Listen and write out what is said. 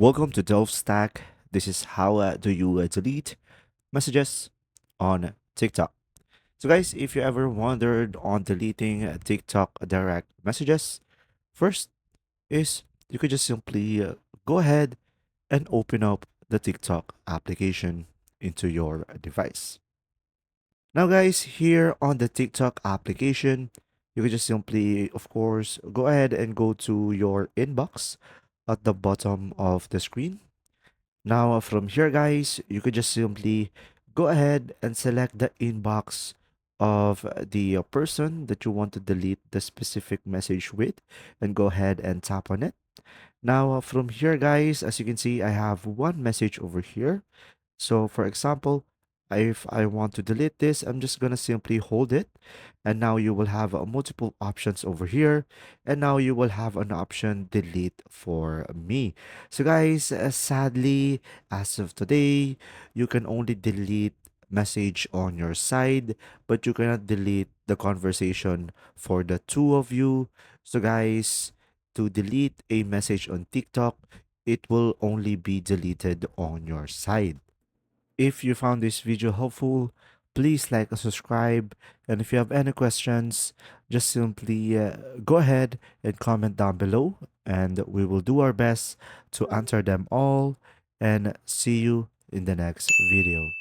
Welcome to Dove Stack. This is how do you delete messages on TikTok. So, guys, if you ever wondered on deleting TikTok direct messages, first is you could just simply go ahead and open up the TikTok application into your device. Now, guys, here on the TikTok application, you can just simply, of course, go ahead and go to your inbox at the bottom of the screen. Now, from here, guys, you could just simply go ahead and select the inbox of the person that you want to delete the specific message with and go ahead and tap on it. Now, from here, guys, as you can see, I have one message over here. So for example, if I want to delete this, I'm just gonna simply hold it. And now you will have multiple options over here. And now you will have an option delete for me. So guys, sadly, as of today, you can only delete message on your side, but you cannot delete the conversation for the two of you. So guys, to delete a message on TikTok, it will only be deleted on your side. If you found this video helpful, please like and subscribe. And if you have any questions, just simply go ahead and comment down below, and we will do our best to answer them all. And see you in the next video.